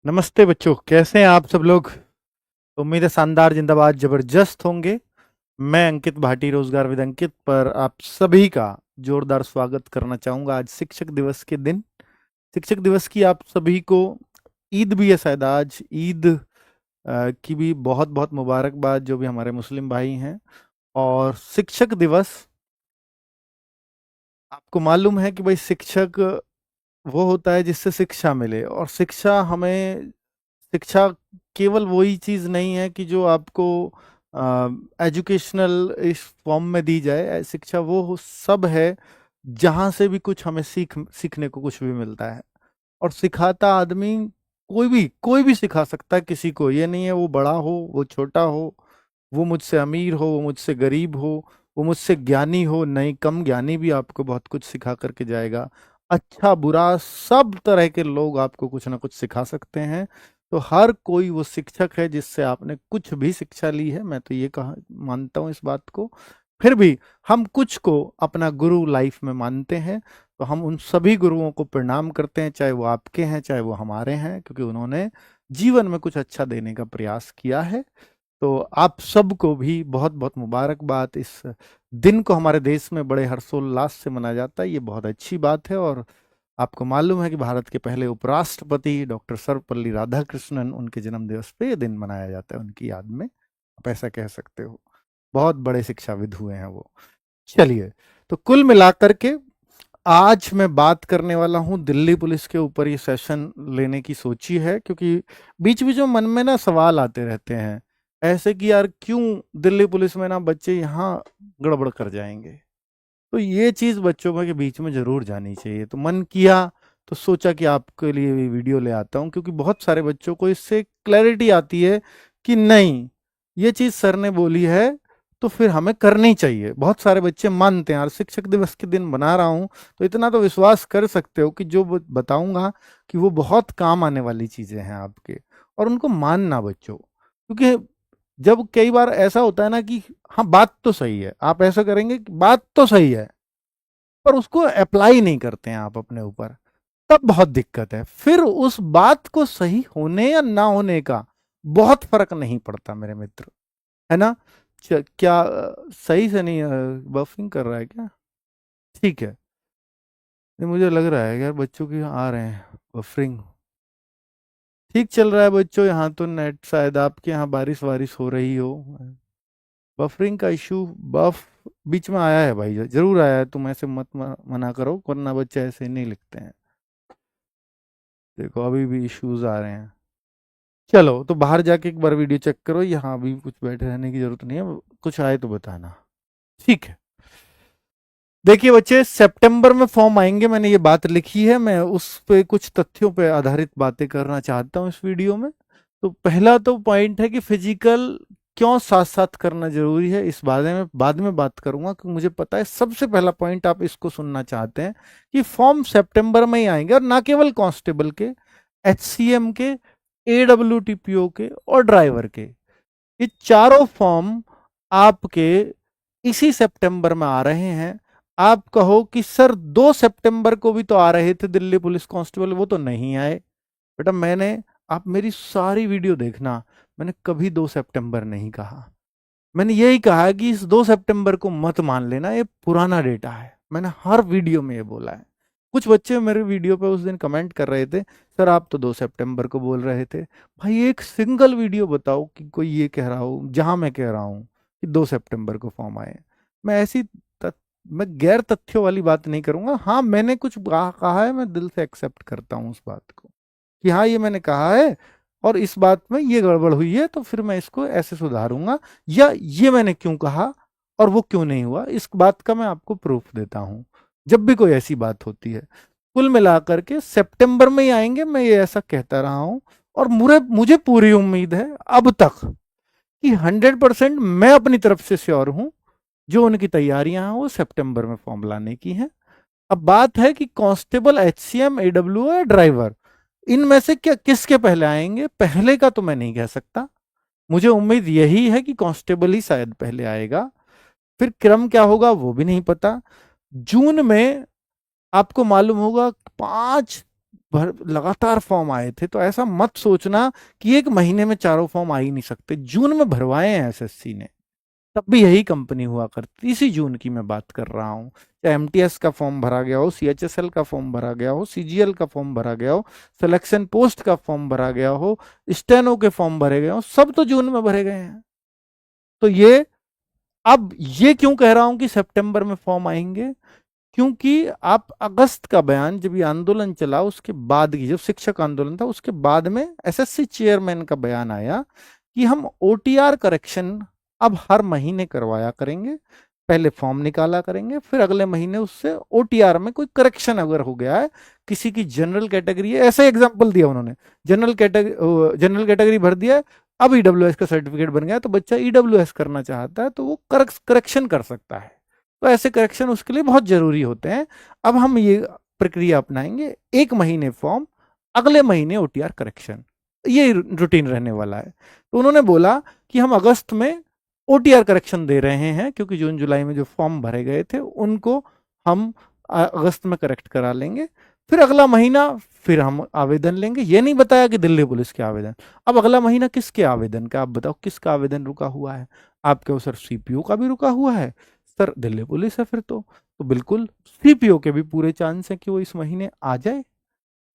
नमस्ते बच्चों, कैसे हैं आप सब लोग। उम्मीद है शानदार, जिंदाबाद, जबरदस्त होंगे। मैं अंकित भाटी, रोजगार विद अंकित पर आप सभी का जोरदार स्वागत करना चाहूंगा। आज शिक्षक दिवस के दिन, शिक्षक दिवस की आप सभी को, ईद भी है शायद आज, ईद की भी बहुत बहुत मुबारकबाद जो भी हमारे मुस्लिम भाई हैं। और शिक्षक दिवस, आपको मालूम है कि भाई शिक्षक वो होता है जिससे शिक्षा मिले, और शिक्षा हमें, शिक्षा केवल वही चीज नहीं है कि जो आपको एजुकेशनल इस फॉर्म में दी जाए। शिक्षा वो सब है जहां से भी कुछ हमें सीखने को कुछ भी मिलता है। और सिखाता आदमी कोई भी सिखा सकता है किसी को। ये नहीं है वो बड़ा हो वो छोटा हो, वो मुझसे अमीर हो वो मुझसे गरीब हो, वो मुझसे ज्ञानी हो नहीं कम ज्ञानी भी आपको बहुत कुछ सिखा करके जाएगा। अच्छा बुरा सब तरह के लोग आपको कुछ ना कुछ सिखा सकते हैं। तो हर कोई वो शिक्षक है जिससे आपने कुछ भी शिक्षा ली है। मैं तो ये कहा मानता हूँ इस बात को। फिर भी हम कुछ को अपना गुरु लाइफ में मानते हैं, तो हम उन सभी गुरुओं को प्रणाम करते हैं, चाहे वो आपके हैं चाहे वो हमारे हैं, क्योंकि उन्होंने जीवन में कुछ अच्छा देने का प्रयास किया है। तो आप सबको भी बहुत बहुत मुबारकबाद। इस दिन को हमारे देश में बड़े हर्षोल्लास से मनाया जाता है, ये बहुत अच्छी बात है। और आपको मालूम है कि भारत के पहले उपराष्ट्रपति डॉक्टर सर्वपल्ली राधाकृष्णन, उनके जन्म दिवस पे ये दिन मनाया जाता है, उनकी याद में, आप ऐसा कह सकते हो। बहुत बड़े शिक्षाविद हुए हैं वो। चलिए, तो कुल मिलाकर के आज मैं बात करने वाला हूं दिल्ली पुलिस के ऊपर। ये सेशन लेने की सोची है क्योंकि बीच बीच में मन में ना सवाल आते रहते हैं ऐसे कि यार क्यों दिल्ली पुलिस में ना बच्चे यहाँ गड़बड़ कर जाएंगे। तो ये चीज बच्चों में के बीच में जरूर जानी चाहिए। तो मन किया तो सोचा कि आपके लिए ये वीडियो ले आता हूँ, क्योंकि बहुत सारे बच्चों को इससे क्लैरिटी आती है कि नहीं, ये चीज सर ने बोली है तो फिर हमें करनी चाहिए। बहुत सारे बच्चे मानते हैं। और शिक्षक दिवस के दिन बना रहा हूँ तो इतना तो विश्वास कर सकते हो कि जो बताऊंगा कि वो बहुत काम आने वाली चीजें हैं आपके, और उनको मानना बच्चों। क्योंकि जब कई बार ऐसा होता है ना कि हाँ बात तो सही है, आप ऐसा करेंगे कि बात तो सही है, पर उसको अप्लाई नहीं करते हैं आप अपने ऊपर, तब बहुत दिक्कत है। फिर उस बात को सही होने या ना होने का बहुत फर्क नहीं पड़ता मेरे मित्र, है ना। क्या सही से नहीं बफिंग कर रहा है क्या? ठीक है। नहीं, मुझे लग रहा है यार बच्चों के यहाँ आ रहे हैं बफरिंग। ठीक चल रहा है बच्चों, यहाँ तो नेट, शायद आपके यहाँ बारिश वारिश हो रही हो। बफरिंग का इशू, बफ बीच में आया है भाई, जरूर आया है। तुम ऐसे मत मना करो, वरना बच्चे ऐसे नहीं लिखते हैं। देखो अभी भी इश्यूज आ रहे हैं। चलो, तो बाहर जाके एक बार वीडियो चेक करो, यहाँ अभी कुछ बैठे रहने की जरूरत नहीं है। कुछ आए तो बताना। ठीक है। देखिए बच्चे, सितंबर में फॉर्म आएंगे, मैंने ये बात लिखी है। मैं उस पे कुछ तथ्यों पे आधारित बातें करना चाहता हूँ इस वीडियो में। तो पहला तो पॉइंट है कि फिजिकल क्यों साथ साथ करना जरूरी है, इस बारे में बाद में बात करूंगा, क्योंकि मुझे पता है सबसे पहला पॉइंट आप इसको सुनना चाहते हैं कि फॉर्म सितंबर में ही आएंगे, और ना केवल कांस्टेबल के, एचसीएम के, एडब्ल्यूटीपीओ के और ड्राइवर के। ये चारों फॉर्म आपके इसी सितंबर में आ रहे हैं। आप कहो कि सर 2 सितंबर को भी तो आ रहे थे दिल्ली पुलिस कांस्टेबल, वो तो नहीं आए। बेटा मैंने, आप मेरी सारी वीडियो देखना, मैंने कभी 2 सितंबर नहीं कहा। मैंने यही कहा कि इस 2 सितंबर को मत मान लेना, ये पुराना डेटा है। मैंने हर वीडियो में ये बोला है। कुछ बच्चे मेरे वीडियो पे उस दिन कमेंट कर रहे थे, सर आप तो 2 सितंबर को बोल रहे थे। भाई एक सिंगल वीडियो बताओ कि कोई ये कह रहा हो जहां मैं कह रहा हूँ कि 2 सितंबर को फॉर्म आए। मैं ऐसी मैं गैर तथ्यों वाली बात नहीं करूंगा। हाँ मैंने कुछ कहा है, मैं दिल से एक्सेप्ट करता हूँ उस बात को कि हाँ ये मैंने कहा है, और इस बात में ये गड़बड़ हुई है, तो फिर मैं इसको ऐसे सुधारूंगा, या ये मैंने क्यों कहा और वो क्यों नहीं हुआ, इस बात का मैं आपको प्रूफ देता हूं जब भी कोई ऐसी बात होती है। कुल मिलाकर के सितंबर में ही आएंगे, मैं ये ऐसा कहता रहा हूं। और मुझे मुझे पूरी उम्मीद है अब तक कि 100% मैं अपनी तरफ से श्योर हूं, जो उनकी तैयारियां हैं वो सितंबर में फॉर्म लाने की हैं। अब बात है कि कांस्टेबल, एचसीएम, एडब्ल्यू या ड्राइवर, इनमें से क्या किसके पहले आएंगे, पहले का तो मैं नहीं कह सकता। मुझे उम्मीद यही है कि कांस्टेबल ही शायद पहले आएगा। फिर क्रम क्या होगा वो भी नहीं पता। जून में आपको मालूम होगा 5 लगातार फॉर्म आए थे। तो ऐसा मत सोचना कि एक महीने में चारों फॉर्म आ ही नहीं सकते। जून में भरवाए हैं एसएससी ने, तब भी यही कंपनी हुआ करती। इसी जून की मैं बात कर रहा हूँ। चाहे एमटीएस का फॉर्म भरा गया हो, सीएचएसएल का फॉर्म भरा गया हो, सीजीएल का फॉर्म भरा गया हो, सिलेक्शन पोस्ट का फॉर्म भरा गया हो, स्टेनो के फॉर्म भरे गए हो, सब तो जून में भरे गए हैं। तो ये, अब ये क्यों कह रहा हूं कि सितंबर में फॉर्म आएंगे, क्योंकि आप अगस्त का बयान, जब ये आंदोलन चला उसके बाद की, जब शिक्षक आंदोलन था उसके बाद में एसएससी चेयरमैन का बयान आया कि हम ओटीआर करेक्शन अब हर महीने करवाया करेंगे। पहले फॉर्म निकाला करेंगे, फिर अगले महीने उससे ओटीआर में कोई करेक्शन अगर हो गया है, किसी की जनरल कैटेगरी है, ऐसे एग्जांपल दिया उन्होंने, जनरल कैटेगरी भर दिया है, अब ईडब्ल्यूएस का सर्टिफिकेट बन गया तो बच्चा ईडब्ल्यूएस करना चाहता है तो वो करेक्शन कर सकता है। तो ऐसे करेक्शन उसके लिए बहुत जरूरी होते हैं। अब हम ये प्रक्रिया अपनाएंगे, एक महीने फॉर्म, अगले महीने ओटीआर करेक्शन, ये रूटीन रहने वाला है। तो उन्होंने बोला कि हम अगस्त में ओटीआर करेक्शन दे रहे हैं, क्योंकि जून जुलाई में जो फॉर्म भरे गए थे उनको हम अगस्त में करेक्ट करा लेंगे, फिर अगला महीना फिर हम आवेदन लेंगे। ये नहीं बताया कि दिल्ली पुलिस के आवेदन। अब अगला महीना किसके आवेदन का, आप बताओ किसका आवेदन रुका हुआ है? आपके सर सीपीओ का भी रुका हुआ है, सर दिल्ली पुलिस है, फिर तो बिल्कुल सीपीओ के भी पूरे चांस है कि वो इस महीने आ जाए,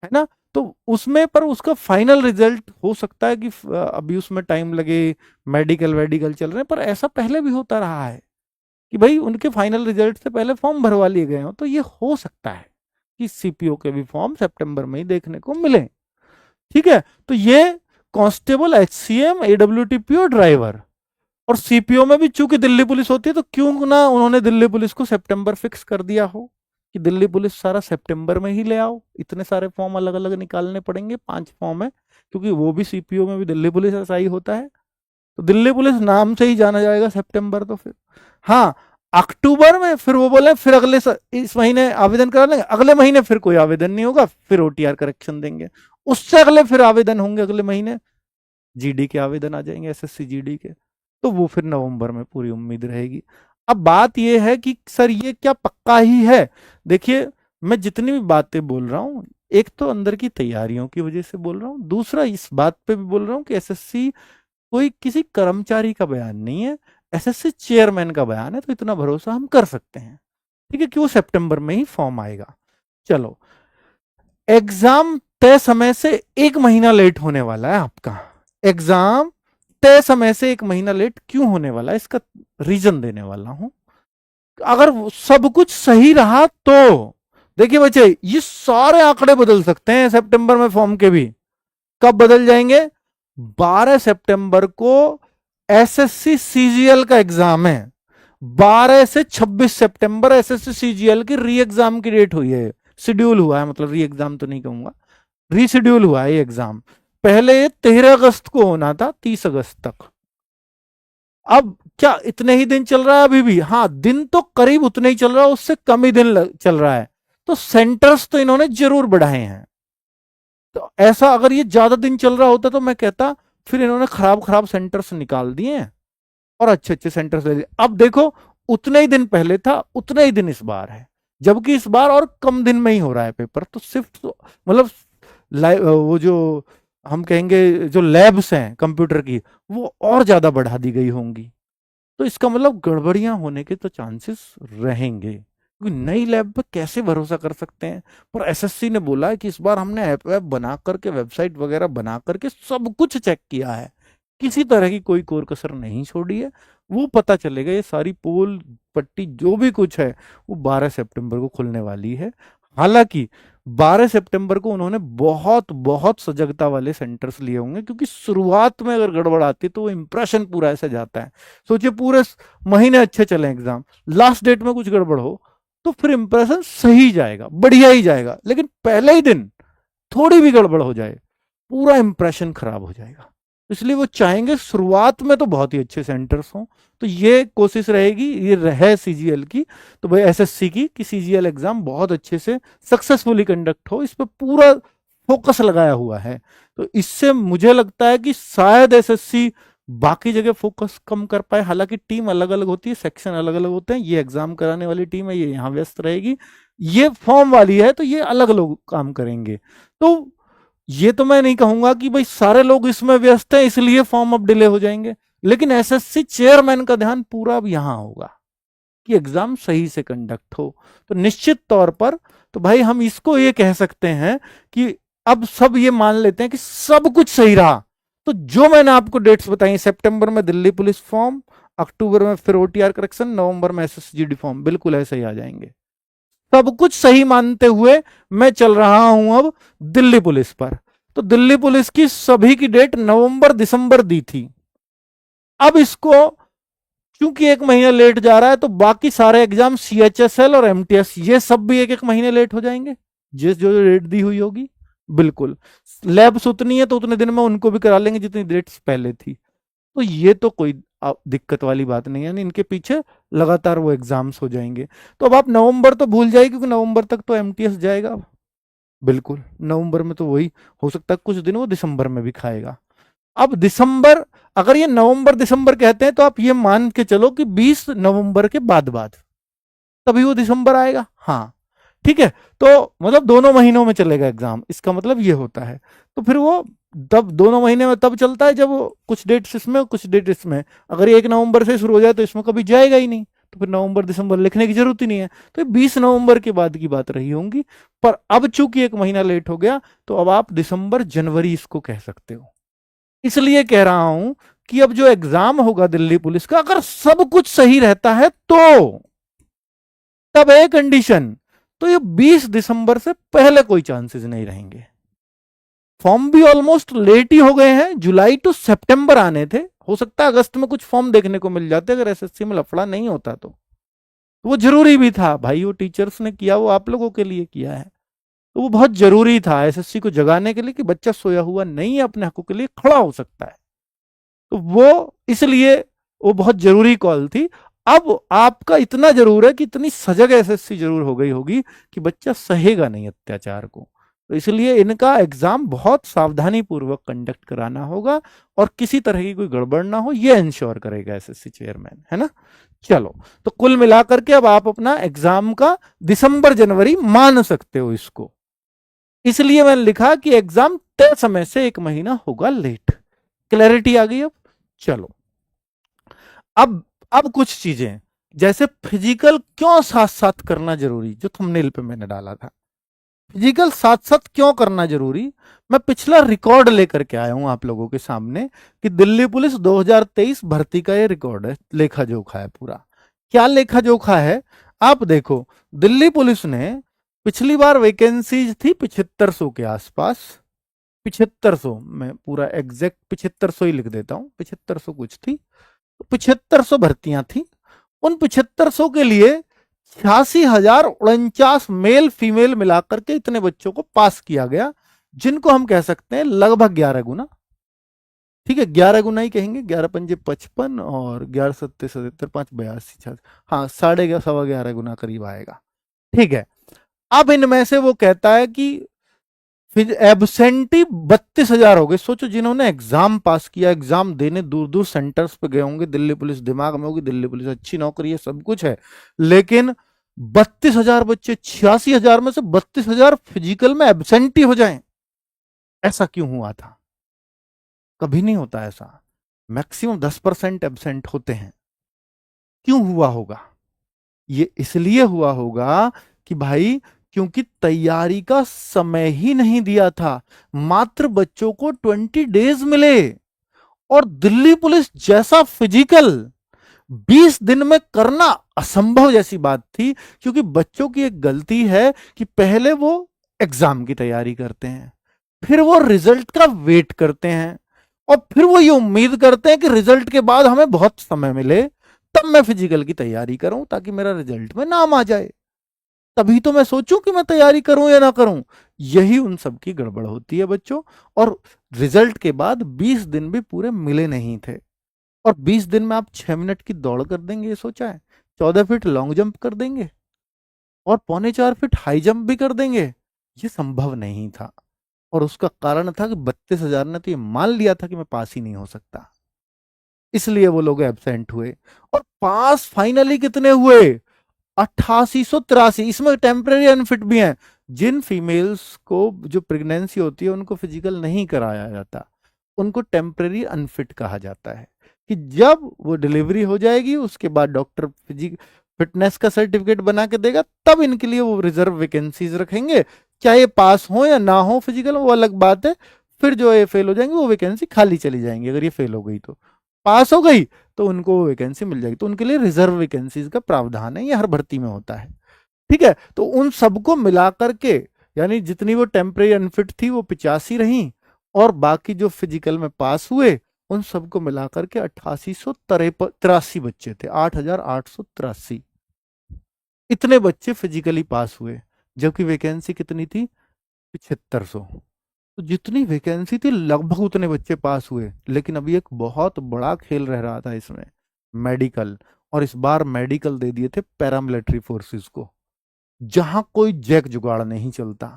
है ना। तो उसमें पर उसका फाइनल रिजल्ट हो सकता है कि अभी उसमें टाइम लगे, मेडिकल वेडिकल चल रहे हैं, पर ऐसा पहले भी होता रहा है कि भाई उनके फाइनल रिजल्ट से पहले फॉर्म भरवा लिए गए हो। तो ये हो सकता है कि सीपीओ के भी फॉर्म सितंबर में ही देखने को मिले। ठीक है, तो ये कांस्टेबल, एचसीएम, एडब्ल्यूटीपी और ड्राइवर, और सीपीओ में भी चूंकि दिल्ली पुलिस होती है तो क्यों ना उन्होंने दिल्ली पुलिस को सितंबर फिक्स कर दिया हो कि दिल्ली पुलिस सारा सितंबर में ही ले आओ। इतने सारे फॉर्म अलग अलग निकालने पड़ेंगे, 5 फॉर्म है, क्योंकि वो भी सीपीओ में भी दिल्ली पुलिस ऐसा ही होता है। तो दिल्ली पुलिस नाम से ही जाना जाएगा सितंबर। तो फिर हाँ, अक्टूबर में फिर वो बोले फिर अगले इस महीने आवेदन करा लेंगे, अगले महीने फिर कोई आवेदन नहीं होगा, फिर ओटीआर करेक्शन देंगे, उससे अगले फिर आवेदन होंगे, अगले महीने जीडी के आवेदन आ जाएंगे, एसएससी जीडी के, तो वो फिर नवंबर में पूरी उम्मीद रहेगी। अब बात यह है कि सर ये क्या पक्का ही है? देखिए, मैं जितनी भी बातें बोल रहा हूं, एक तो अंदर की तैयारियों की वजह से बोल रहा हूं, दूसरा इस बात पे भी बोल रहा हूं कि एसएससी कोई किसी कर्मचारी का बयान नहीं है, एसएससी चेयरमैन का बयान है, तो इतना भरोसा हम कर सकते हैं, ठीक है, कि वो सितंबर में ही फॉर्म आएगा। चलो, एग्जाम तय समय से 1 महीना लेट होने वाला है आपका। एग्जाम तय समय से 1 महीना लेट क्यों होने वाला है, इसका रीजन देने वाला हूं। अगर सब कुछ सही रहा तो देखिए बच्चे, ये सारे आंकड़े बदल सकते हैं सितंबर में फॉर्म के भी। कब बदल जाएंगे? 12 सितंबर को एसएससी सीजीएल का एग्जाम है, 12 से 26 सितंबर एसएससी सीजीएल की री एग्जाम की डेट हुई है, शेड्यूल हुआ है, मतलब री एग्जाम तो नहीं कहूंगा, रीशेड्यूल हुआ है ये एग्जाम। पहले 13 अगस्त को होना था, 30 अगस्त तक। अब क्या इतने ही दिन चल रहा है अभी भी? हाँ, दिन तो करीब उतने ही चल रहा है, उससे कम ही दिन चल रहा है। तो सेंटर्स तो इन्होंने जरूर बढ़ाए हैं। तो ऐसा अगर ये ज्यादा दिन चल रहा होता तो मैं कहता फिर इन्होंने खराब खराब सेंटर्स निकाल दिए हैं और अच्छे अच्छे सेंटर्स ले लिए। अब देखो, उतने ही दिन पहले था, उतने ही दिन इस बार है, जबकि इस बार और कम दिन में ही हो रहा है पेपर। तो सिर्फ मतलब वो जो हम कहेंगे जो लैब्स हैं कंप्यूटर की, वो और ज्यादा बढ़ा दी गई होंगी। तो इसका मतलब गड़बड़ियां होने के तो चांसेस रहेंगे, क्योंकि नई लैब पर कैसे भरोसा कर सकते हैं। पर एसएससी ने बोला है कि इस बार हमने ऐप वैप बना करके, वेबसाइट वगैरह बना करके सब कुछ चेक किया है, किसी तरह की कोई कोर कसर नहीं छोड़ी है। वो पता चलेगा, ये सारी पोल पट्टी जो भी कुछ है वो 12 सितंबर को खुलने वाली है। हालांकि 12 सितंबर को उन्होंने बहुत बहुत सजगता वाले सेंटर्स लिए होंगे, क्योंकि शुरुआत में अगर गड़बड़ आती तो वो इंप्रेशन पूरा ऐसे जाता है। सोचिए, पूरे महीने अच्छे चले एग्जाम, लास्ट डेट में कुछ गड़बड़ हो तो फिर इंप्रेशन सही जाएगा, बढ़िया ही जाएगा, लेकिन पहले ही दिन थोड़ी भी गड़बड़ हो जाए पूरा इंप्रेशन खराब हो जाएगा। इसलिए वो चाहेंगे शुरुआत में तो बहुत ही अच्छे सेंटर्स हों। तो ये कोशिश रहेगी, ये रहे सीजीएल की, तो भाई एसएससी की, कि सीजीएल एग्जाम बहुत अच्छे से सक्सेसफुली कंडक्ट हो, इस पर पूरा फोकस लगाया हुआ है। तो इससे मुझे लगता है कि शायद एसएससी बाकी जगह फोकस कम कर पाए। हालांकि टीम अलग अलग होती है, सेक्शन अलग अलग होते हैं, ये एग्जाम कराने वाली टीम है, ये यहाँ व्यस्त रहेगी, ये फॉर्म वाली है तो ये अलग लोग काम करेंगे। तो ये तो मैं नहीं कहूंगा कि भाई सारे लोग इसमें व्यस्त हैं इसलिए फॉर्म अब डिले हो जाएंगे, लेकिन एसएससी चेयरमैन का ध्यान पूरा अब यहां होगा कि एग्जाम सही से कंडक्ट हो। तो निश्चित तौर पर तो भाई हम इसको ये कह सकते हैं कि अब सब ये मान लेते हैं कि सब कुछ सही रहा। तो जो मैंने आपको डेट्स बताई, सितंबर में दिल्ली पुलिस फॉर्म, अक्टूबर में फिर ओटीआर करेक्शन, नवंबर में एसएसजीडी फॉर्म, बिल्कुल ऐसे ही आ जाएंगे। सब कुछ सही मानते हुए मैं चल रहा हूं अब दिल्ली पुलिस पर। तो दिल्ली पुलिस की सभी की डेट नवंबर दिसंबर दी थी। अब इसको क्योंकि एक महीना लेट जा रहा है तो बाकी सारे एग्जाम सीएचएसएल और एमटीएस ये सब भी एक एक महीने लेट हो जाएंगे, जिस जो डेट दी हुई होगी। बिल्कुल लैब्स उतनी है तो उतने दिन में उनको भी करा लेंगे जितनी डेट्स पहले थी। तो ये तो कोई दिक्कत वाली बात नहीं है, यानी इनके पीछे लगातार वो एग्जाम्स हो जाएंगे। तो अब आप नवंबर तो भूल जाइए क्योंकि नवंबर तक तो एमटीएस जाएगा अब। बिल्कुल नवंबर में तो वही हो सकता है, कुछ दिन वो दिसंबर में भी खाएगा। अब दिसंबर, अगर ये नवंबर दिसंबर कहते हैं तो आप ये मान के चलो कि 20 नवंबर के बाद बाद तभी वो दिसंबर आएगा। हाँ ठीक है, तो मतलब दोनों महीनों में चलेगा एग्जाम, इसका मतलब ये होता है। तो फिर वो तब दोनों महीने में तब चलता है जब कुछ डेट्स इसमें कुछ डेट इसमें। अगर ये 1 नवंबर से शुरू हो जाए तो इसमें कभी जाएगा ही नहीं, तो फिर नवंबर दिसंबर लिखने की जरूरत ही नहीं है। तो 20 नवंबर के बाद की बात रही होंगी। पर अब चूंकि एक महीना लेट हो गया तो अब आप दिसंबर जनवरी इसको कह सकते हो। इसलिए कह रहा हूं कि अब जो एग्जाम होगा दिल्ली पुलिस का, अगर सब कुछ सही रहता है तो तब एक कंडीशन, तो ये 20 दिसंबर से पहले कोई चांसेस नहीं रहेंगे। फॉर्म भी ऑलमोस्ट लेट ही हो गए हैं, जुलाई टू सितंबर आने थे, हो सकता है अगस्त में कुछ फॉर्म देखने को मिल जाते अगर एसएससी में लफड़ा नहीं होता तो। वो जरूरी भी था भाई, वो टीचर्स ने किया वो आप लोगों के लिए किया है, तो वो बहुत जरूरी था एसएससी को जगाने के लिए कि बच्चा सोया हुआ नहीं है, अपने हकों के लिए खड़ा हो सकता है। तो वो इसलिए वो बहुत जरूरी कॉल थी। अब आपका इतना जरूर है कि इतनी सजग एसएससी जरूर हो गई होगी कि बच्चा सहेगा नहीं अत्याचार को। तो इसलिए इनका एग्जाम बहुत सावधानी पूर्वक कंडक्ट कराना होगा और किसी तरह की कोई गड़बड़ ना हो ये इंश्योर करेगा एसएससी चेयरमैन, है ना। चलो, तो कुल मिलाकर के अब आप अपना एग्जाम का दिसंबर जनवरी मान सकते हो इसको। इसलिए मैंने लिखा कि एग्जाम तय समय से एक महीना होगा लेट। क्लैरिटी आ गई अब। चलो, अब कुछ चीजें, जैसे फिजिकल क्यों साथ साथ करना जरूरी, जो थंबनेल पे मैंने डाला था, फिजिकल साथ साथ क्यों करना जरूरी। मैं पिछला रिकॉर्ड लेकर के आया हूं आप लोगों के सामने कि दिल्ली पुलिस 2023 भर्ती का ये रिकॉर्ड है, लेखा जोखा है पूरा। क्या लेखा जोखा है आप देखो। दिल्ली पुलिस ने पिछली बार वैकेंसीज थी 7500 के आसपास, 7500, मैं पूरा एग्जैक्ट 7500 ही लिख देता हूं, 7500 कुछ थी। 7500 भर्तियां थी। उन 7500 के लिए 86,049 मेल फीमेल मिलाकर के इतने बच्चों को पास किया गया, जिनको हम कह सकते हैं लगभग 11 गुना। ठीक है, 11 गुना ही कहेंगे, 11 पंजे 55 और 11 सत्ते 77, 5 82, हाँ 11.5 गुना करीब आएगा। ठीक है, अब इनमें से वो कहता है कि फिर एबसेंटी 32,000 हो गए। सोचो, जिन्होंने एग्जाम पास किया, एग्जाम देने दूर दूर सेंटर्स पे गए होंगे, दिल्ली पुलिस दिमाग में होगी, दिल्ली पुलिस अच्छी नौकरी है, सब कुछ है, लेकिन 32,000 बच्चे, 86,000 में से 32,000 फिजिकल में एबसेंटी हो जाएं, ऐसा क्यों हुआ था। कभी नहीं होता ऐसा, मैक्सिमम 10% एबसेंट होते हैं। क्यों हुआ होगा, ये इसलिए हुआ होगा कि भाई क्योंकि तैयारी का समय ही नहीं दिया था। मात्र बच्चों को 20 डेज मिले और दिल्ली पुलिस जैसा फिजिकल 20 दिन में करना असंभव जैसी बात थी। क्योंकि बच्चों की एक गलती है कि पहले वो एग्जाम की तैयारी करते हैं, फिर वो रिजल्ट का वेट करते हैं, और फिर वो ये उम्मीद करते हैं कि रिजल्ट के बाद हमें बहुत समय मिले तब मैं फिजिकल की तैयारी करूं ताकि मेरा रिजल्ट में नाम आ जाए, तभी तो मैं सोचूं कि मैं तैयारी करूं या ना करूं। यही उन सब की गड़बड़ होती है बच्चों। और रिजल्ट के बाद 20 दिन भी पूरे मिले नहीं थे, और 20 दिन में आप 6 मिनट की दौड़ कर देंगे ये सोचा है, 14 फीट लॉन्ग जंप कर देंगे और 3.25 फीट हाई जंप भी कर देंगे, ये संभव नहीं था। और उसका कारण था कि 32,000 ने तो ये मान लिया था कि मैं पास ही नहीं हो सकता, इसलिए वो लोग एब्सेंट हुए। और पास फाइनली कितने हुए, 8883, इसमें टेम्परेरी अनफिट भी हैं। जिन फीमेल्स को जो प्रेगनेंसी होती है उनको फिजिकल नहीं कराया जाता, उनको टेम्परेरी अनफिट कहा जाता है, कि जब वो डिलीवरी हो जाएगी उसके बाद डॉक्टर फिटनेस का सर्टिफिकेट बना के देगा, तब इनके लिए वो रिजर्व वैकेंसीज रखेंगे। चाहे पास हो या ना हो फिजिकल, वो अलग बात है। फिर जो ये फेल हो जाएंगे वो वैकेंसी खाली चली जाएंगी। अगर ये फेल हो गई तो, पास हो गई तो उनको वैकेंसी मिल जाएगी। तो उनके लिए रिजर्व वैकेंसीज का प्रावधान है, ये हर भर्ती में होता है। ठीक है, तो उन सबको मिला करके, यानी जितनी वो टेम्परेरी अनफिट थी वो 85 रही, और बाकी जो फिजिकल में पास हुए उन सबको मिलाकर के 8883 बच्चे थे, 8883। इतने बच्चे फिजिकली पास हुए, जबकि वैकेंसी कितनी थी, 7500। तो जितनी वैकेंसी थी लगभग उतने बच्चे पास हुए। लेकिन अभी एक बहुत बड़ा खेल रह रहा था इसमें, मेडिकल। और इस बार मेडिकल दे दिए थे पैरामिलिट्री फोर्सेस को, जहां कोई जैक जुगाड़ नहीं चलता।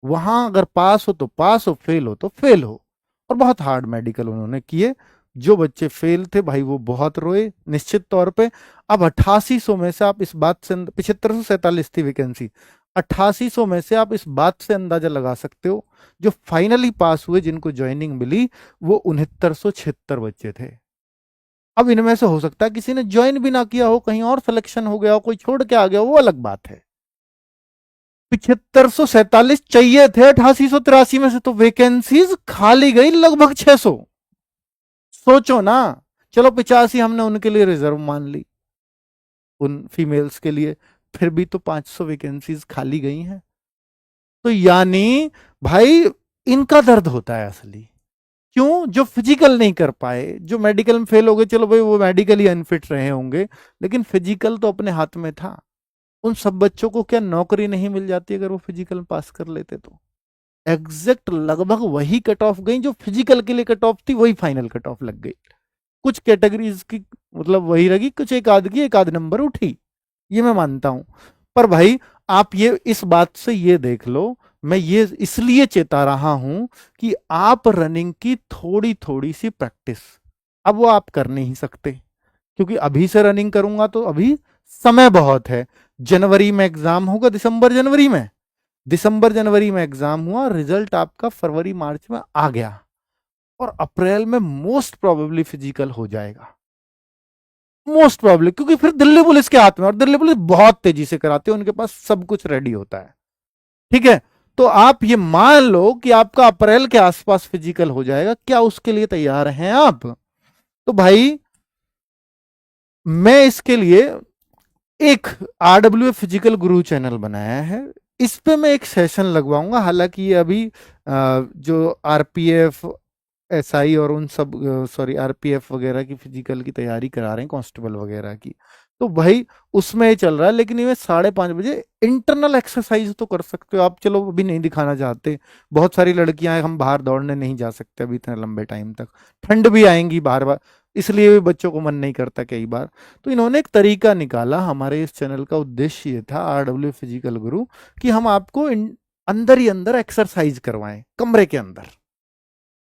वहां अगर पास हो तो पास हो, फेल हो तो फेल हो। और बहुत हार्ड मेडिकल उन्होंने किए। जो बच्चे फेल थे भाई वो बहुत रोए निश्चित तौर पे। अब 8800 में से आप इस बात से, 7547 थी वैकेंसी, 8800 में से आप इस बात से अंदाजा लगा सकते हो जो फाइनली पास हुए, जिनको ज्वाइनिंग मिली, वो 6976 बच्चे थे। अब इनमें से हो सकता है किसी ने ज्वाइन भी ना किया हो, कहीं और सिलेक्शन हो गया हो, कोई छोड़ के आ गया हो, वो अलग बात है। 7547 चाहिए थे 8883 में से, तो वैकेंसीज खाली गई लगभग 600। सोचो ना। चलो 85 हमने उनके लिए रिजर्व मान ली, उन फीमेल्स के लिए, फिर भी तो 500 वैकेंसीज खाली गई हैं। तो यानी भाई इनका दर्द होता है असली। क्यों? जो फिजिकल नहीं कर पाए, जो मेडिकल में फेल हो गए, चलो भाई वो मेडिकली अनफिट रहे होंगे, लेकिन फिजिकल तो अपने हाथ में था। उन सब बच्चों को क्या नौकरी नहीं मिल जाती अगर वो फिजिकल में पास कर लेते? तो एग्जैक्ट लगभग वही कट ऑफ गई जो फिजिकल के लिए कट ऑफ थी, वही फाइनल कट ऑफ लग गई। कुछ कैटेगरीज की मतलब वही रही, कुछ एक आध नंबर उठी, ये मैं मानता हूं। पर भाई आप ये इस बात से ये देख लो, मैं ये इसलिए चेता रहा हूं कि आप रनिंग की थोड़ी थोड़ी सी प्रैक्टिस, अब वो आप कर नहीं सकते, क्योंकि अभी से रनिंग करूंगा तो अभी समय बहुत है। जनवरी में एग्जाम होगा, दिसंबर जनवरी में एग्जाम हुआ, रिजल्ट आपका फरवरी मार्च में आ गया, और अप्रैल में मोस्ट प्रोबेबली फिजिकल हो जाएगा। मोस्ट प्रोबेबली, क्योंकि फिर दिल्ली पुलिस के हाथ में, और दिल्ली पुलिस बहुत तेजी से कराती है, उनके पास सब कुछ रेडी होता है। ठीक है, तो आप ये मान लो कि आपका अप्रैल के आसपास फिजिकल हो जाएगा। क्या उसके लिए तैयार हैं आप? तो भाई मैं इसके लिए एक RWF फिजिकल गुरु चैनल बनाया है। इस पे मैं एक सेशन लगवाऊंगा। हालांकि ये अभी जो आरपीएफ, एसआई और उन सब, सॉरी आरपीएफ वगैरह की फिजिकल की तैयारी करा रहे हैं, कांस्टेबल वगैरह की, तो भाई उसमें ये चल रहा है। लेकिन ये 5:30 बजे इंटरनल एक्सरसाइज तो कर सकते हो आप। चलो अभी नहीं दिखाना चाहते, बहुत सारी लड़कियां हैं, हम बाहर दौड़ने नहीं जा सकते अभी इतने लंबे टाइम तक, ठंड भी आएंगी बार बार, इसलिए भी बच्चों को मन नहीं करता कई बार। तो इन्होंने एक तरीका निकाला, हमारे इस चैनल का उद्देश्य ये था, RW फिजिकल गुरु, कि हम आपको अंदर ही अंदर एक्सरसाइज करवाएं कमरे के अंदर,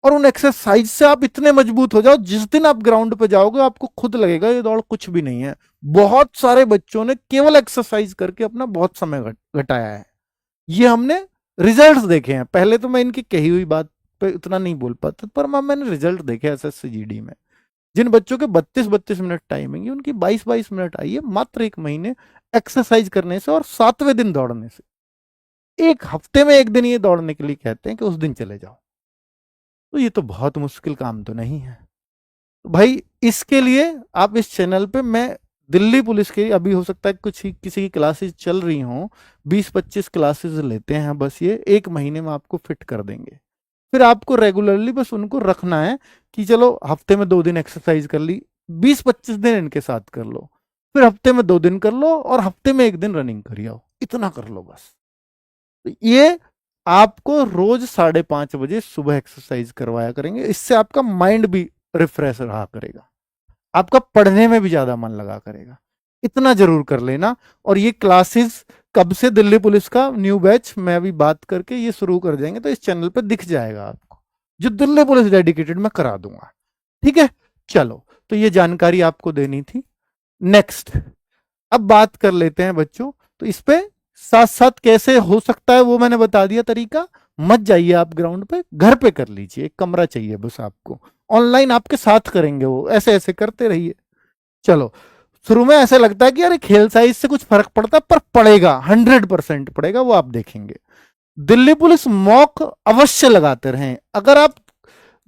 और उन एक्सरसाइज से आप इतने मजबूत हो जाओ, जिस दिन आप ग्राउंड पे जाओगे आपको खुद लगेगा ये दौड़ कुछ भी नहीं है। बहुत सारे बच्चों ने केवल एक्सरसाइज करके अपना बहुत समय घटाया है। ये हमने रिजल्ट्स देखे हैं। पहले तो मैं इनकी कही हुई बात पे इतना नहीं बोल पाता, पर मैंने रिजल्ट देखे SSCGD में। जिन बच्चों के 32-32 मिनट टाइमिंग है, उनकी 22-22 मिनट आई है मात्र 1 महीने एक्सरसाइज करने से, और 7वें दिन दौड़ने से। एक हफ्ते में 1 दिन ये दौड़ने के लिए कहते हैं कि उस दिन चले जाओ, तो ये तो बहुत मुश्किल काम तो नहीं है। तो भाई इसके लिए आप इस चैनल पे, मैं दिल्ली पुलिस के, अभी हो सकता है कुछ किसी की क्लासेस चल रही हों, 20-25 क्लासेस लेते हैं बस, ये 1 महीने में आपको फिट कर देंगे। फिर आपको रेगुलरली बस उनको रखना है कि चलो हफ्ते में 2 दिन एक्सरसाइज कर ली, 20-25 दिन इनके साथ कर लो, फिर हफ्ते में 2 दिन कर लो, और हफ्ते में 1 दिन रनिंग करिए, इतना कर लो बस। तो ये आपको रोज 5:30 बजे सुबह एक्सरसाइज करवाया करेंगे। इससे आपका माइंड भी रिफ्रेश रहा करेगा, आपका पढ़ने में भी ज्यादा मन लगा करेगा। इतना जरूर कर लेना। और ये क्लासेस कब से, दिल्ली पुलिस का न्यू बैच मैं अभी बात करके ये शुरू कर देंगे, तो इस चैनल पे दिख जाएगा आपको, जो दिल्ली पुलिस डेडिकेटेड मैं करा दूंगा। ठीक है, चलो, तो ये जानकारी आपको देनी थी। नेक्स्ट, अब बात कर लेते हैं बच्चों, तो इस पे साथ साथ कैसे हो सकता है वो मैंने बता दिया तरीका। मत जाइए आप ग्राउंड पे, घर पे कर लीजिए, एक कमरा चाहिए बस आपको, ऑनलाइन आपके साथ करेंगे वो, ऐसे ऐसे करते रहिए। चलो, शुरू में ऐसे लगता है कि अरे खेल साइज से कुछ फर्क पड़ता है, पर पड़ेगा, 100% पड़ेगा, वो आप देखेंगे। दिल्ली पुलिस मॉक अवश्य लगाते रहें। अगर आप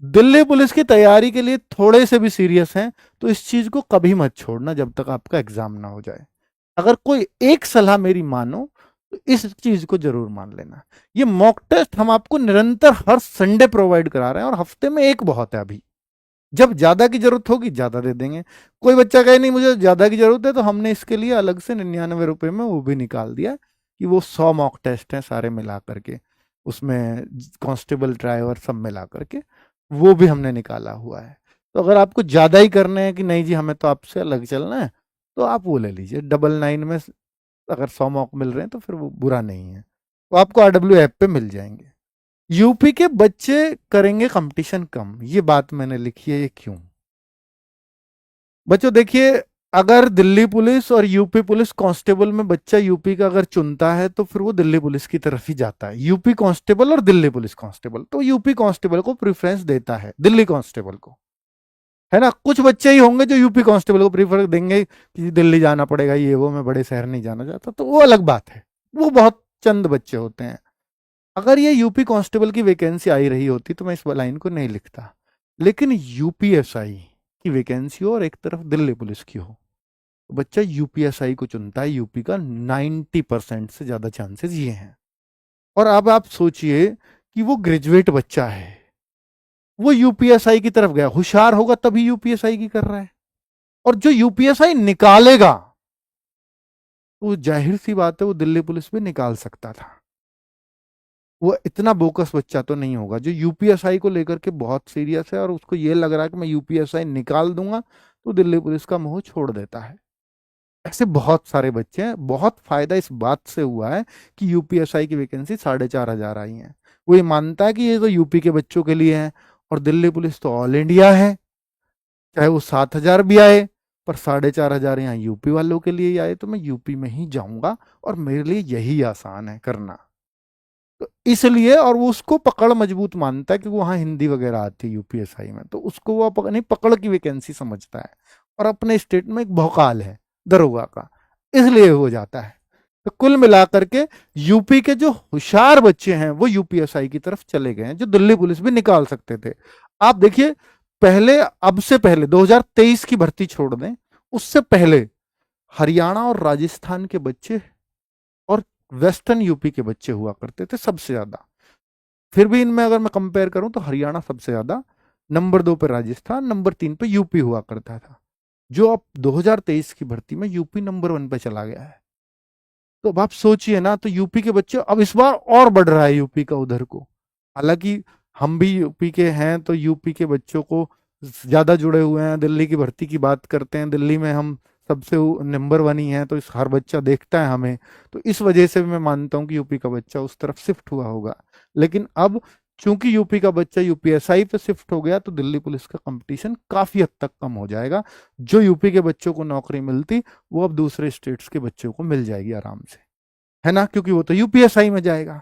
दिल्ली पुलिस की तैयारी के लिए थोड़े से भी सीरियस हैं तो इस चीज को कभी मत छोड़ना जब तक आपका एग्जाम ना हो जाए। अगर कोई एक सलाह मेरी मानो तो इस चीज को जरूर मान लेना। ये मॉक टेस्ट हम आपको निरंतर हर संडे प्रोवाइड करा रहे हैं, और हफ्ते में एक बहुत है। अभी जब ज्यादा की जरूरत होगी ज्यादा दे देंगे। कोई बच्चा कहे नहीं मुझे ज्यादा की जरूरत है, तो हमने इसके लिए अलग से 99 रुपए में वो भी निकाल दिया कि वो 100 मॉक टेस्ट हैं सारे मिला करके, उसमें कांस्टेबल ड्राइवर सब मिला करके वो भी हमने निकाला हुआ है। तो अगर आपको ज्यादा ही करने हैं कि नहीं जी हमें तो आपसे अलग चलना है, तो आप वो ले लीजिए 99 में। अगर 100 मॉक मिल रहे हैं तो फिर वो बुरा नहीं है, तो आपको RW ऐप पे मिल जाएंगे। यूपी के बच्चे करेंगे कंपटीशन कम, ये बात मैंने लिखी है, ये क्यों? बच्चों देखिए, अगर दिल्ली पुलिस और यूपी पुलिस कांस्टेबल में बच्चा यूपी का अगर चुनता है तो फिर वो दिल्ली पुलिस की तरफ ही जाता है। यूपी कांस्टेबल और दिल्ली पुलिस कांस्टेबल, तो यूपी कांस्टेबल को प्रेफरेंस देता है दिल्ली कांस्टेबल को, है ना। कुछ बच्चे ही होंगे जो यूपी कांस्टेबल को प्रीफर देंगे कि दिल्ली जाना पड़ेगा, ये वो, मैं बड़े शहर नहीं जाना चाहता, तो वो अलग बात है, वो बहुत चंद बच्चे होते हैं। अगर ये यूपी कांस्टेबल की वैकेंसी आई रही होती तो मैं इस लाइन को नहीं लिखता, लेकिन यूपीएसआई की वैकेंसी हो और एक तरफ दिल्ली पुलिस की हो, तो बच्चा यूपीएसआई को चुनता है। यूपी का 90% से ज्यादा चांसेस ये हैं। और अब आप सोचिए कि वो ग्रेजुएट बच्चा है, वो यूपीएसआई की तरफ गया, होशियार होगा तभी यूपीएसआई की कर रहा है, और जो यूपीएसआई निकालेगा वो जाहिर सी बात है वो दिल्ली पुलिस भी निकाल सकता था। वो इतना बोकस बच्चा तो नहीं होगा जो यूपीएसआई को लेकर के बहुत सीरियस है और उसको ये लग रहा है कि मैं यूपीएसआई निकाल दूंगा तो दिल्ली पुलिस का मोह छोड़ देता है। ऐसे बहुत सारे बच्चे हैं। बहुत फायदा इस बात से हुआ है कि यूपीएसआई की वैकेंसी 4,500 आई है। वो ये मानता है कि ये तो यूपी के बच्चों के लिए है, और दिल्ली पुलिस तो ऑल इंडिया है, चाहे वो 7,000 भी आए, पर 4,500 यहाँ यूपी वालों के लिए ही आए, तो मैं यूपी में ही जाऊंगा और मेरे लिए यही आसान है करना। तो इसलिए, और वो उसको पकड़ मजबूत मानता है क्योंकि वहां हिंदी वगैरह आती है यूपीएसआई में, तो उसको वो नहीं पकड़ की वैकेंसी समझता है, और अपने स्टेट में एक भौकाल है दरोगा का, इसलिए हो जाता है। तो कुल मिलाकर के यूपी के जो होशियार बच्चे हैं वो यूपीएसआई की तरफ चले गए हैं, जो दिल्ली पुलिस भी निकाल सकते थे। आप देखिए, पहले, अब से पहले 2023 की भर्ती छोड़ दें, उससे पहले हरियाणा और राजस्थान के बच्चे और वेस्टर्न यूपी के बच्चे हुआ करते थे सबसे ज्यादा। फिर भी इनमें अगर मैं कंपेयर करूं तो हरियाणा सबसे ज्यादा, नंबर 2 पे राजस्थान, नंबर 3 पे यूपी हुआ करता था, जो अब 2023 की भर्ती में यूपी नंबर 1 पे चला गया है। तो अब आप सोचिए ना, तो यूपी के बच्चे अब इस बार और बढ़ रहा है यूपी का उधर को। हालांकि हम भी यूपी के हैं तो यूपी के बच्चों को ज्यादा जुड़े हुए हैं, दिल्ली की भर्ती की बात करते हैं, दिल्ली में हम सबसे नंबर 1 ही हैं, तो इस हर बच्चा देखता है हमें, तो इस वजह से मैं मानता हूँ कि यूपी का बच्चा उस तरफ शिफ्ट हुआ होगा। लेकिन अब चूंकि यूपी का बच्चा यूपीएसआई पे शिफ्ट हो गया, तो दिल्ली पुलिस का कंपटीशन काफी हद तक कम हो जाएगा। जो यूपी के बच्चों को नौकरी मिलती वो अब दूसरे स्टेट्स के बच्चों को मिल जाएगी आराम से, है ना, क्योंकि वो तो यूपीएसआई में जाएगा।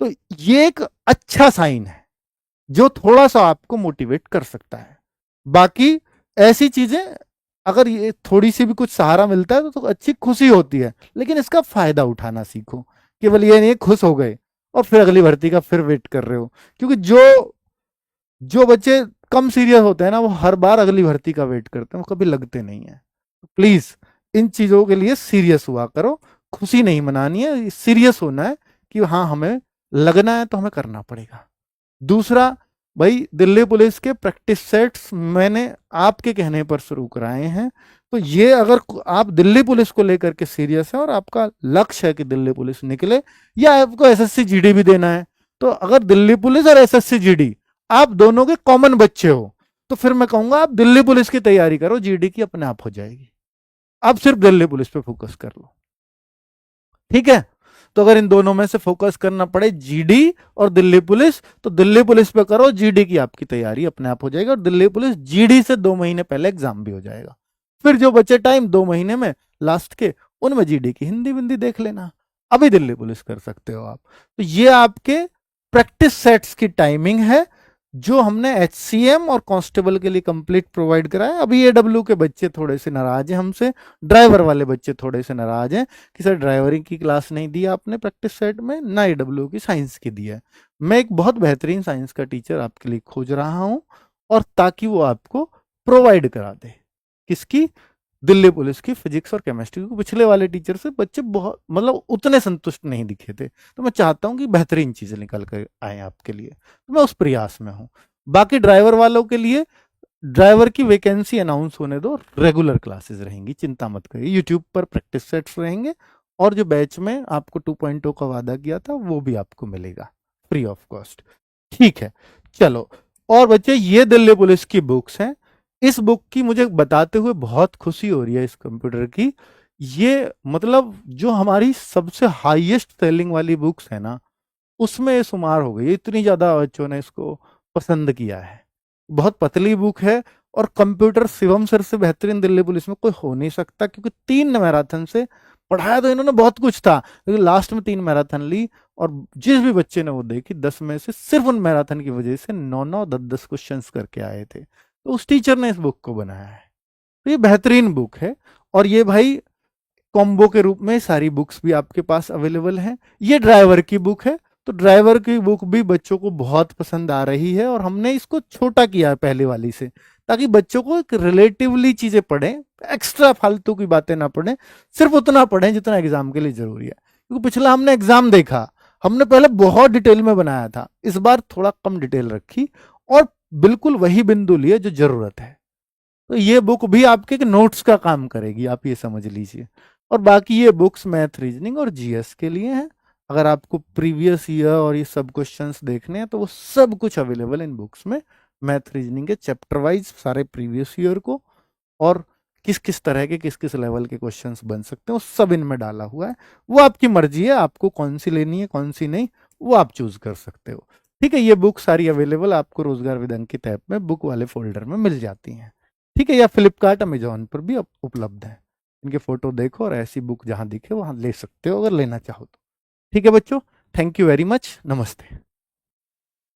तो ये एक अच्छा साइन है जो थोड़ा सा आपको मोटिवेट कर सकता है। बाकी ऐसी चीजें, अगर ये थोड़ी सी भी कुछ सहारा मिलता है तो अच्छी खुशी होती है, लेकिन इसका फायदा उठाना सीखो। केवल ये नहीं खुश हो गए और फिर अगली भर्ती का फिर वेट कर रहे हो, क्योंकि जो जो बच्चे कम सीरियस होते हैं ना वो हर बार अगली भर्ती का वेट करते हैं, वो कभी लगते नहीं है। प्लीज इन चीजों के लिए सीरियस हुआ करो, खुशी नहीं मनानी है, सीरियस होना है कि हाँ हमें लगना है तो हमें करना पड़ेगा। दूसरा, भाई दिल्ली पुलिस के प्रैक्टिस सेट्स मैंने आपके कहने पर शुरू कराए हैं, तो ये अगर आप दिल्ली पुलिस को लेकर के सीरियस है और आपका लक्ष्य है कि दिल्ली पुलिस निकले, या आपको एसएससी जीडी भी देना है, तो अगर दिल्ली पुलिस और एसएससी जीडी आप दोनों के कॉमन बच्चे हो, तो फिर मैं कहूंगा आप दिल्ली पुलिस की तैयारी करो, जीडी की अपने आप हो जाएगी। आप सिर्फ दिल्ली पुलिस पे फोकस कर लो, ठीक है। तो अगर इन दोनों में से फोकस करना पड़े, जीडी और दिल्ली पुलिस, तो दिल्ली पुलिस पे करो, जीडी की आपकी तैयारी अपने आप हो जाएगी, और दिल्ली पुलिस जीडी से 2 महीने पहले एग्जाम भी हो जाएगा। फिर जो बचे टाइम 2 महीने में लास्ट के, उनमें जीडी की हिंदी विंदी देख लेना। अभी दिल्ली पुलिस कर सकते हो आप। तो ये आपके प्रैक्टिस सेट्स की टाइमिंग है जो हमने एचसीएम और कांस्टेबल के लिए कंप्लीट प्रोवाइड कराया। अभी एडब्ल्यू के बच्चे थोड़े से नाराज हैं हमसे, ड्राइवर वाले बच्चे थोड़े से नाराज हैं कि सर ड्राइवरिंग की क्लास नहीं दी आपने प्रैक्टिस सेट में, ना एडब्ल्यू की साइंस की दी है। मैं एक बहुत बेहतरीन साइंस का टीचर आपके लिए खोज रहा हूं, और ताकि वो आपको प्रोवाइड करा दे। किसकी? दिल्ली पुलिस की फिजिक्स और केमिस्ट्री को। पिछले वाले टीचर से बच्चे बहुत मतलब उतने संतुष्ट नहीं दिखे थे, तो मैं चाहता हूं कि बेहतरीन चीजें निकल कर आए आपके लिए, तो मैं उस प्रयास में हूं। बाकी ड्राइवर वालों के लिए ड्राइवर की वैकेंसी अनाउंस होने दो, रेगुलर क्लासेस रहेंगी, चिंता मत करिए। यूट्यूब पर प्रैक्टिस सेट्स रहेंगे, और जो बैच में आपको 2.0 का वादा किया था वो भी आपको मिलेगा फ्री ऑफ कॉस्ट। ठीक है, चलो। और बच्चे, ये दिल्ली पुलिस की बुक्स हैं। इस बुक की मुझे बताते हुए बहुत खुशी हो रही है इस कंप्यूटर की। ये मतलब जो हमारी सबसे हाईएस्ट सेलिंग वाली बुक्स है ना, उसमें ये शुमार हो गई। इतनी ज्यादा बच्चों ने इसको पसंद किया है। बहुत पतली बुक है, और कंप्यूटर शिवम सर से बेहतरीन दिल्ली पुलिस में कोई हो नहीं सकता, क्योंकि 3 मैराथन से पढ़ाया तो इन्होंने बहुत कुछ था, लेकिन लास्ट में 3 मैराथन ली, और जिस भी बच्चे ने वो देखी 10 में से सिर्फ उन मैराथन की वजह से 9-9 10-10 क्वेश्चन करके आए थे। तो उस टीचर ने इस बुक को बनाया है। तो ये बेहतरीन बुक है, और ये भाई कॉम्बो के रूप में सारी बुक्स भी आपके पास अवेलेबल हैं। ये ड्राइवर की बुक है, तो ड्राइवर की बुक भी बच्चों को बहुत पसंद आ रही है, और हमने इसको छोटा किया है पहले वाली से, ताकि बच्चों को एक रिलेटिवली चीजें पढ़ें, एक्स्ट्रा फालतू की बातें ना पढ़ें, सिर्फ उतना पढ़ें जितना एग्जाम के लिए जरूरी है। क्योंकि पिछला हमने एग्जाम देखा, हमने पहले बहुत डिटेल में बनाया था, इस बार थोड़ा कम डिटेल रखी, और बिल्कुल वही बिंदु लिए जो जरूरत है। तो ये बुक भी आपके नोट्स का काम करेगी, आप ये समझ लीजिए। और बाकी ये बुक्स मैथ, रीजनिंग और जीएस के लिए हैं। अगर आपको प्रीवियस ईयर और ये सब क्वेश्चंस देखने हैं तो वो सब कुछ अवेलेबल इन बुक्स में। मैथ रीजनिंग के चैप्टर वाइज सारे प्रीवियस ईयर को, और किस किस तरह के किस किस लेवल के क्वेश्चंस बन सकते हैं वो सब इनमें डाला हुआ है। वो आपकी मर्जी है, आपको कौन सी लेनी है कौन सी नहीं, वो आप चूज कर सकते हो। ठीक है, ये बुक सारी अवेलेबल आपको रोजगार विद अंकित ऐप में बुक वाले फोल्डर में मिल जाती हैं। ठीक है, या फ्लिपकार्ट अमेजोन पर भी उपलब्ध है। इनके फोटो देखो, और ऐसी बुक जहां दिखे वहां ले सकते हो अगर लेना चाहो तो। ठीक है बच्चों, थैंक यू वेरी मच, नमस्ते।